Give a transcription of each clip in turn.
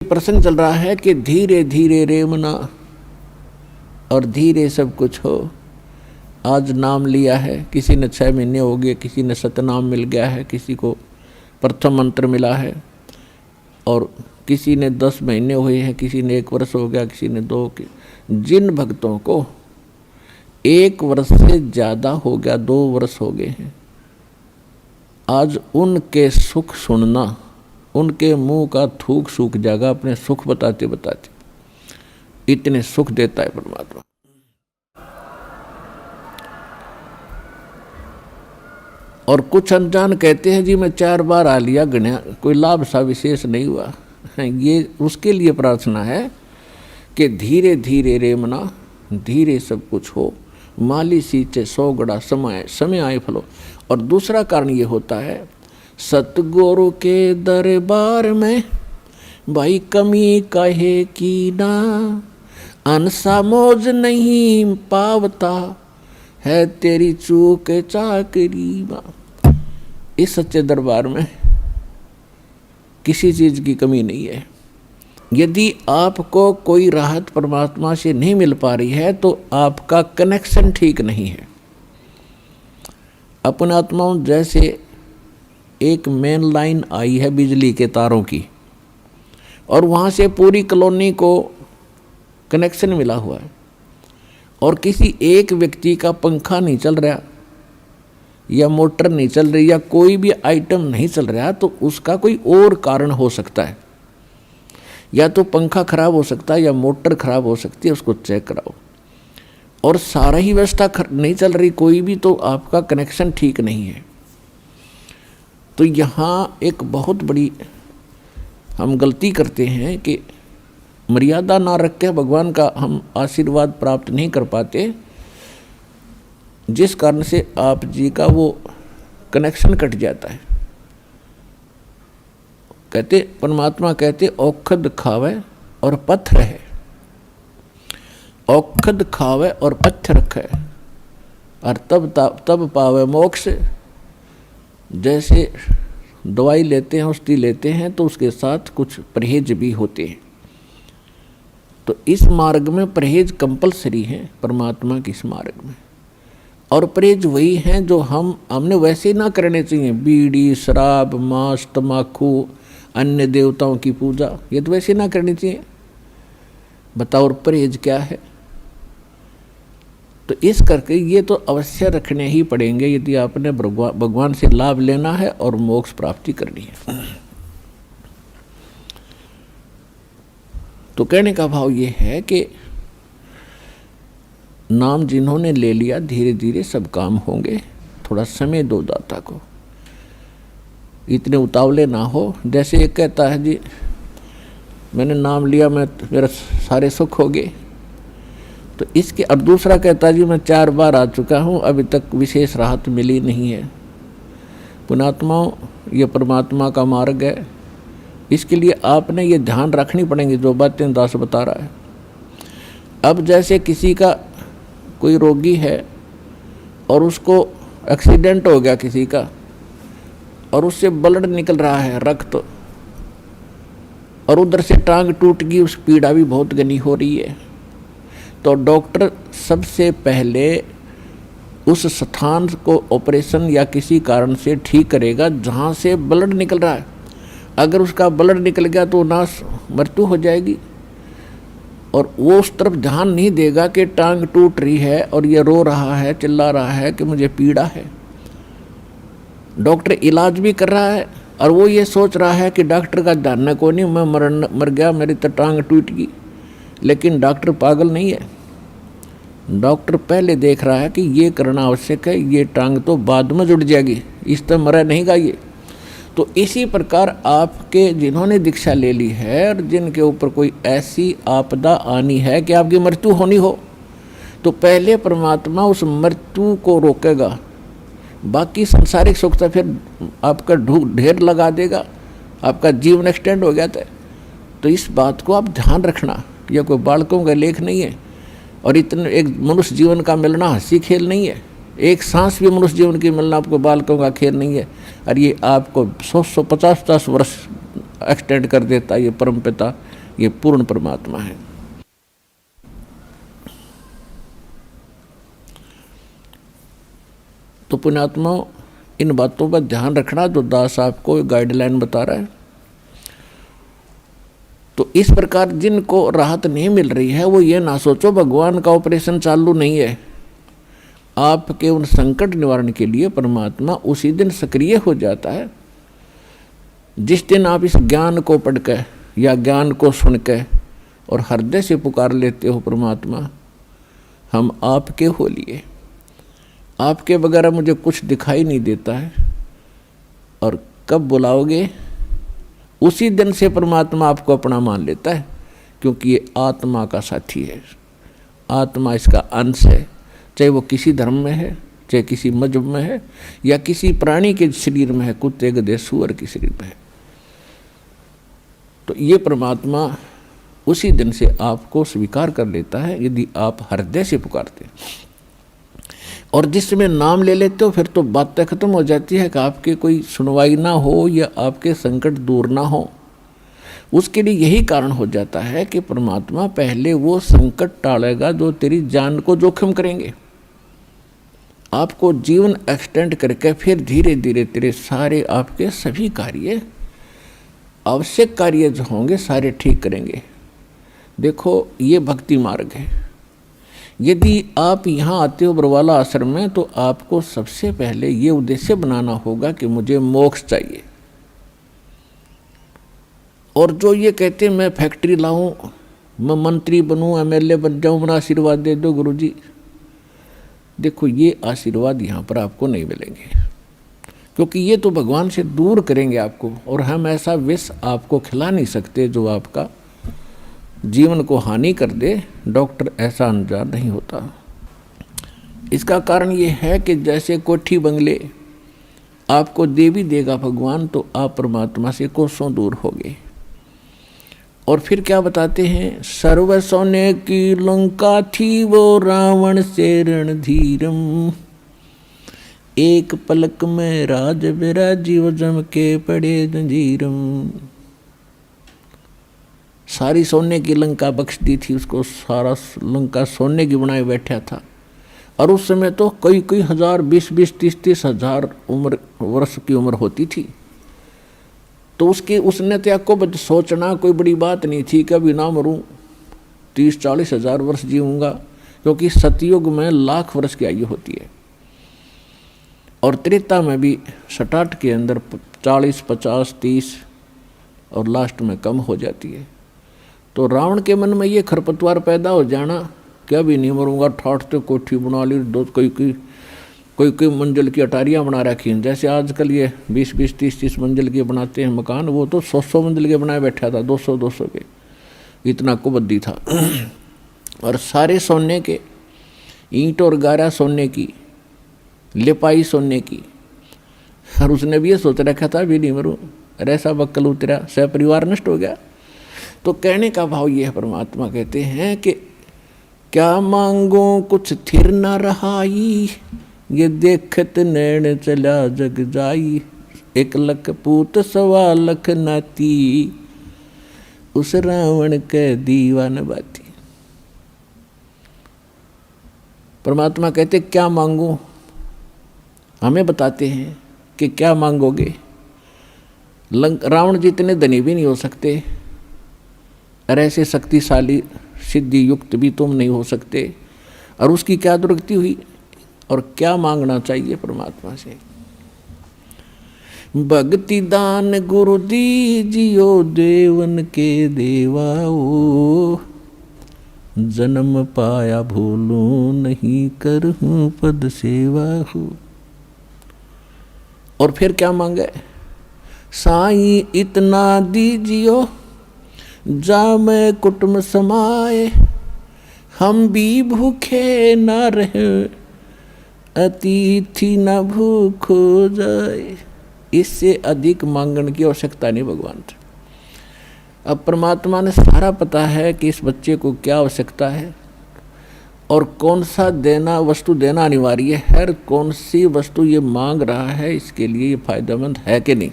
प्रश्न चल रहा है कि धीरे धीरे रेमना और धीरे सब कुछ हो। आज नाम लिया है, किसी ने 6 महीने हो गए, किसी ने सतनाम मिल गया है, किसी को प्रथम मंत्र मिला है, और किसी ने 10 महीने हुए हैं, किसी ने 1 वर्ष हो गया, किसी ने 2। जिन भक्तों को 1 वर्ष से ज़्यादा हो गया, 2 वर्ष हो गए हैं, आज उनके सुख सुनना, उनके मुंह का थूक सूख जाएगा अपने सुख बताते बताते। इतने सुख देता है परमात्मा। और कुछ अनजान कहते हैं जी मैं 4 बार आ लिया, गण्या कोई लाभ सा विशेष नहीं हुआ। ये उसके लिए प्रार्थना है कि धीरे धीरे रेमना, धीरे सब कुछ हो, माली सींचे 100 गड़ा समय आए फलो। और दूसरा कारण ये होता है, सतगुरु के दरबार में भाई कमी कहे की ना, अनसा मौज नहीं पावता है तेरी चूक चाकरी मां। इस सच्चे दरबार में किसी चीज की कमी नहीं है। यदि आपको कोई राहत परमात्मा से नहीं मिल पा रही है तो आपका कनेक्शन ठीक नहीं है। अपने आत्माओं जैसे एक मेन लाइन आई है बिजली के तारों की, और वहाँ से पूरी कॉलोनी को कनेक्शन मिला हुआ है, और किसी एक व्यक्ति का पंखा नहीं चल रहा या मोटर नहीं चल रही या कोई भी आइटम नहीं चल रहा, तो उसका कोई और कारण हो सकता है। या तो पंखा खराब हो सकता है या मोटर खराब हो सकती है, उसको चेक कराओ। और सारा ही व्यवस्था नहीं चल रही कोई भी, तो आपका कनेक्शन ठीक नहीं है। तो यहाँ एक बहुत बड़ी हम गलती करते हैं कि मर्यादा ना रख के भगवान का हम आशीर्वाद प्राप्त नहीं कर पाते, जिस कारण से आप जी का वो कनेक्शन कट जाता है। कहते परमात्मा कहते औखद खावे और पत्थर है, औखद खावे और पत्थर रखे और तब पावे मोक्ष। जैसे दवाई लेते हैं, औषधि लेते हैं, तो उसके साथ कुछ परहेज भी होते हैं। तो इस मार्ग में परहेज कंपलसरी है परमात्मा के इस मार्ग में। और परहेज वही हैं जो हमने वैसे ना करने चाहिए। बीड़ी, शराब, मांस, तम्बाकू, अन्य देवताओं की पूजा, ये तो वैसे ना करनी चाहिए। बताओ और परहेज क्या है? तो इस करके ये तो अवश्य रखने ही पड़ेंगे यदि आपने भगवान से लाभ लेना है और मोक्ष प्राप्ति करनी है। तो कहने का भाव ये है कि नाम जिन्होंने ले लिया, धीरे धीरे सब काम होंगे। थोड़ा समय दो दाता को, इतने उतावले ना हो। जैसे एक कहता है जी मैंने नाम लिया, मेरा सारे सुख हो गए, तो इसके। और दूसरा कहता है जी मैं 4 बार आ चुका हूँ, अभी तक विशेष राहत मिली नहीं है। पुणात्माओं, ये परमात्मा का मार्ग है। इसके लिए आपने ये ध्यान रखनी पड़ेंगी जो बातें दास बता रहा है। अब जैसे किसी का कोई रोगी है और उसको एक्सीडेंट हो गया किसी का, और उससे ब्लड निकल रहा है, रक्त, और उधर से टांग टूट गई, उस पीड़ा भी बहुत घनी हो रही है, तो डॉक्टर सबसे पहले उस स्थान को ऑपरेशन या किसी कारण से ठीक करेगा जहाँ से ब्लड निकल रहा है। अगर उसका ब्लड निकल गया तो नाश मृत्यु हो जाएगी। और वो उस तरफ ध्यान नहीं देगा कि टांग टूट रही है और ये रो रहा है, चिल्ला रहा है कि मुझे पीड़ा है। डॉक्टर इलाज भी कर रहा है और वो ये सोच रहा है कि डॉक्टर का जानना को नहीं, मैं मर गया, मेरी तो टांग टूट गई। लेकिन डॉक्टर पागल नहीं है। डॉक्टर पहले देख रहा है कि ये करना आवश्यक है, ये टांग तो बाद में जुड़ जाएगी, इस तरह मरा नहीं गा ये। तो इसी प्रकार आपके जिन्होंने दीक्षा ले ली है और जिनके ऊपर कोई ऐसी आपदा आनी है कि आपकी मृत्यु होनी हो, तो पहले परमात्मा उस मृत्यु को रोकेगा। बाकी संसारिक सुख तो फिर आपका ढेर लगा देगा, आपका जीवन एक्सटेंड हो गया था। तो इस बात को आप ध्यान रखना। यह कोई बालकों का लेख नहीं है, और इतने एक मनुष्य जीवन का मिलना हंसी खेल नहीं है। एक सांस भी मनुष्य जीवन की मिलना आपको बालकों का खेल नहीं है। और ये आपको 100-150 वर्ष एक्सटेंड कर देता है ये परमपिता ये पूर्ण परमात्मा है। तो पुण्यात्माओं, इन बातों पर ध्यान रखना जो दास आपको गाइडलाइन बता रहा है। तो इस प्रकार जिनको राहत नहीं मिल रही है वो ये ना सोचो भगवान का ऑपरेशन चालू नहीं है। आपके उन संकट निवारण के लिए परमात्मा उसी दिन सक्रिय हो जाता है जिस दिन आप इस ज्ञान को पढ़कर या ज्ञान को सुनकर और हृदय से पुकार लेते हो, परमात्मा हम आपके हो लिए, आपके बगैर मुझे कुछ दिखाई नहीं देता है। और कब बुलाओगे उसी दिन से परमात्मा आपको अपना मान लेता है, क्योंकि ये आत्मा का साथी है, आत्मा इसका अंश है। चाहे वो किसी धर्म में है, चाहे किसी मजहब में है, या किसी प्राणी के शरीर में है, कुत्ते गधे सूअर के शरीर में है। तो ये परमात्मा उसी दिन से आपको स्वीकार कर लेता है यदि आप हृदय से पुकारते। और जिस समय नाम ले लेते हो फिर तो बातें खत्म हो जाती है कि आपके कोई सुनवाई ना हो या आपके संकट दूर ना हो। उसके लिए यही कारण हो जाता है कि परमात्मा पहले वो संकट टालेगा जो तेरी जान को जोखिम करेंगे। आपको जीवन एक्सटेंड करके फिर धीरे धीरे तेरे सारे आपके सभी कार्य, आवश्यक कार्य जो होंगे सारे ठीक करेंगे। देखो ये भक्ति मार्ग है। यदि आप यहाँ आते हो बरवाला आश्रम में तो आपको सबसे पहले ये उद्देश्य बनाना होगा कि मुझे मोक्ष चाहिए। और जो ये कहते मैं फैक्ट्री लाऊं, मैं मंत्री बनूं, एमएलए बन जाऊं, मेरा आशीर्वाद दे दो गुरुजी, देखो ये आशीर्वाद यहाँ पर आपको नहीं मिलेंगे, क्योंकि ये तो भगवान से दूर करेंगे आपको। और हम ऐसा विष आपको खिला नहीं सकते जो आपका जीवन को हानि कर दे। डॉक्टर ऐसा अनजान नहीं होता। इसका कारण ये है कि जैसे कोठी बंगले आपको दे भी देगा भगवान, तो आप परमात्मा से कोसों दूर होगे। और फिर क्या बताते हैं, सर्व सोने की लंका थी वो रावण से रणधीरम, एक पलक में राज विराजीव जम के पड़े जंजीरम। सारी सोने की लंका बख्श दी थी उसको, सारा लंका सोने की बनाए बैठा था। और उस समय तो कई कई हजार, 20-20, 30-30 हजार वर्ष की उम्र होती थी। तो उसने त्याग को सोचना कोई बड़ी बात नहीं थी, कभी ना मरूं, 30-40 हजार वर्ष जीऊँगा, क्योंकि सतयुग में लाख वर्ष की आयु होती है। और त्रेता में भी 67 के अंदर 40, 50, 30 और लास्ट में कम हो जाती है। तो रावण के मन में ये खरपतवार पैदा हो जाना, क्या भी नहीं मरूंगा, ठाठ तो कोठी बना ली, दो कोई मंजिल की अटारियाँ बना रखी हैं। जैसे आजकल ये 20-20, 30-30 मंजिल के बनाते हैं मकान, वो तो 100 मंजिल के बनाए बैठा था, 200 के, इतना कुबद्दी था। और सारे सोने के, ईंट और गारा सोने की, लिपाई सोने की। और उसने भी ये सोच रखा था भी नहीं मरूं, ऐसा बक्कल उतरा, सह परिवार नष्ट हो गया। तो कहने का भाव ये है, परमात्मा कहते हैं कि क्या मांगो कुछ थिर न रहाई, ये देखत नैन चला जग जाई, 1 लख पूत 1.25 लख नाती, उस रावण के दीवान बाती। परमात्मा कहते क्या मांगो, हमें बताते हैं कि क्या मांगोगे। रावण जितने धनी भी नहीं हो सकते, और ऐसे शक्तिशाली सिद्धि युक्त भी तुम नहीं हो सकते। और उसकी क्या दुर्गति हुई, और क्या मांगना चाहिए परमात्मा से। भक्ति दान गुरु दीजियो देवन के देवाओ, जन्म पाया भूलूं नहीं करहूं पद सेवा हो। और फिर क्या मांगे, साईं इतना दीजियो जा मैं कुटुंब समाए, हम भी भूखे न रहे, अतिथि न भूख हो जाए। इससे अधिक मांगने की आवश्यकता नहीं भगवान से। अब परमात्मा ने सारा पता है कि इस बच्चे को क्या आवश्यकता है और कौन सा वस्तु देना अनिवार्य है, कौन सी वस्तु ये मांग रहा है, इसके लिए ये फायदेमंद है कि नहीं।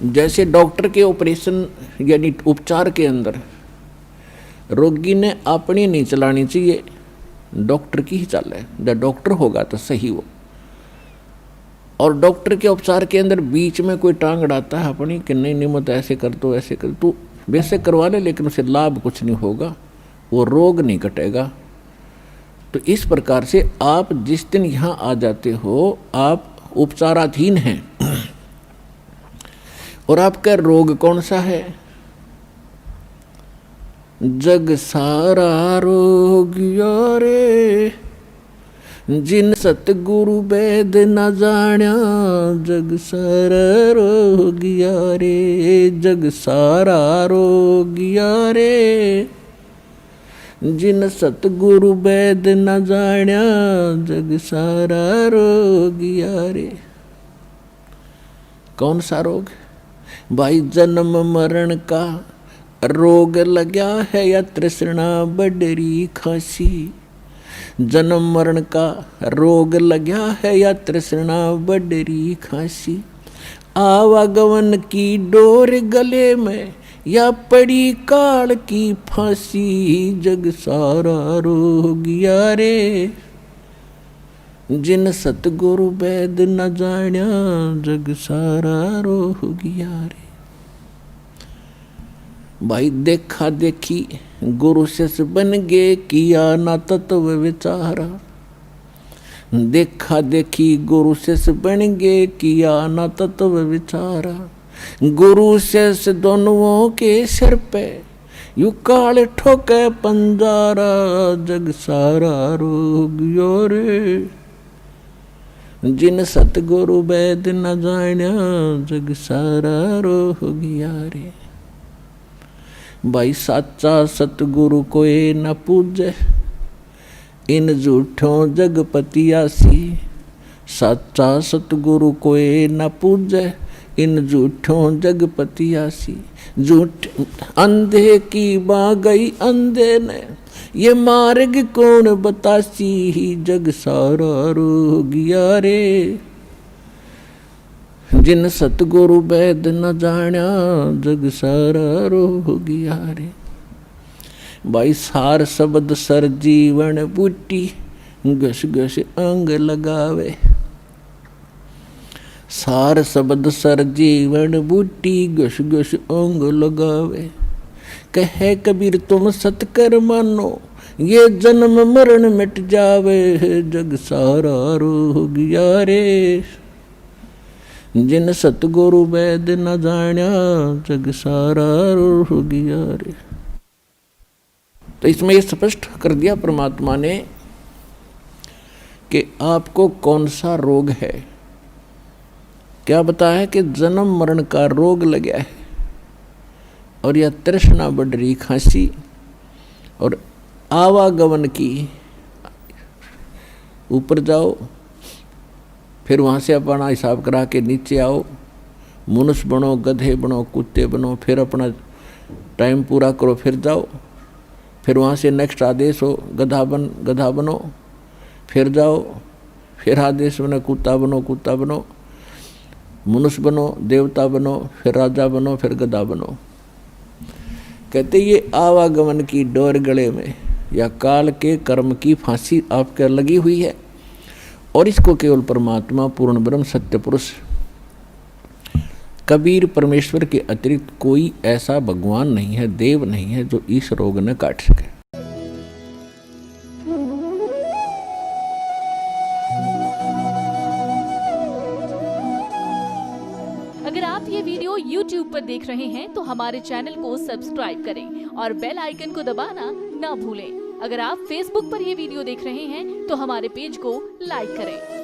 जैसे डॉक्टर के ऑपरेशन यानी उपचार के अंदर रोगी ने अपनी नहीं चलानी चाहिए, डॉक्टर की ही चले, जब डॉक्टर होगा तो सही वो। और डॉक्टर के उपचार के अंदर बीच में कोई टांग अड़ाता है अपनी कि नहीं नहीं मत ऐसे कर दो ऐसे कर, तो वैसे करवा ले लेकिन उसे लाभ कुछ नहीं होगा, वो रोग नहीं कटेगा। तो इस प्रकार से आप जिस दिन यहाँ आ जाते हो आप उपचाराधीन हैं और आपका रोग कौन सा है? जग सारा रोग यारे जिन सतगुरु वेद न जाण्या, जग सारा रोग यारे, जग सारा रोग यारे जिन सतगुरु वेद न जाण्या, जग सारा रोग यारे। कौन सा रोग? भाई जन्म मरण का रोग लग्या है या तृष्णा बडरी खासी, जन्म मरण का रोग लग्या है या तृष्णा बडरी खासी, आवागमन की डोर गले में या पड़ी काल की फांसी, जग सारा रोग यारे जिन सतगुरु वेद न जाण्या, जग सारा रोग यारे। भाई देखा देखी गुरु शिष्य बन गे, किया ना तत्व विचारा, देखा देखी गुरु शिष्य बन गे, किया ना तत्व विचारा, गुरु शिष्य दोनों के सिर पे यू काल ठोके पंजारा, जग सारा रोग यारे जिन सतगुरु वेद न जाण्या, जग सारा रोग यारे। भाई साचा सतगुरु कोई न पूजे, इन झूठों जगपतियासी, साचा सतगुरु कोई न पूजे, इन झूठों जगपतियासी, झूठ अंधे की बा गई अंधे ने, ये मार्ग कौन बतासी, जग सारा रोग यारे जिन सतगुरु वेद न जाण्या, जग सारा रोग यारे। भाई सार शब्द सर जीवन बूटी, घस घस अंग लगावे, सार शब्द सर जीवन बूटी, घस घस अंग लगावे, कहे कबीर तुम सतकर मानो, ये जन्म मरण मिट जावे, जग सारा रोग यारे जिन सतगुरु वेद न जाण्या, जग सारा रोग यारे। तो इसमें ये स्पष्ट कर दिया परमात्मा ने कि आपको कौन सा रोग है। क्या बताया कि जन्म मरण का रोग लगा है और यह तृष्णा बढ़ रही खांसी और आवागमन की, ऊपर जाओ फिर वहाँ से अपना हिसाब करा के नीचे आओ, मनुष्य बनो, गधे बनो, कुत्ते बनो, फिर अपना टाइम पूरा करो फिर जाओ, फिर वहाँ से नेक्स्ट आदेश हो गधा बनो, फिर जाओ, फिर आदेश बनो कुत्ता बनो, मनुष्य बनो, देवता बनो, फिर राजा बनो, फिर गधा बनो। कहते ये आवागमन की डोर गले में या काल के कर्म की फांसी आपके लगी हुई है और इसको केवल परमात्मा पूर्ण ब्रह्म सत्य पुरुष कबीर परमेश्वर के अतिरिक्त कोई ऐसा भगवान नहीं है, देव नहीं है जो इस रोग न काट सके। अगर आप ये वीडियो YouTube पर देख रहे हैं तो हमारे चैनल को सब्सक्राइब करें और बेल आइकन को दबाना ना भूलें। अगर आप Facebook पर ये वीडियो देख रहे हैं तो हमारे पेज को लाइक करें।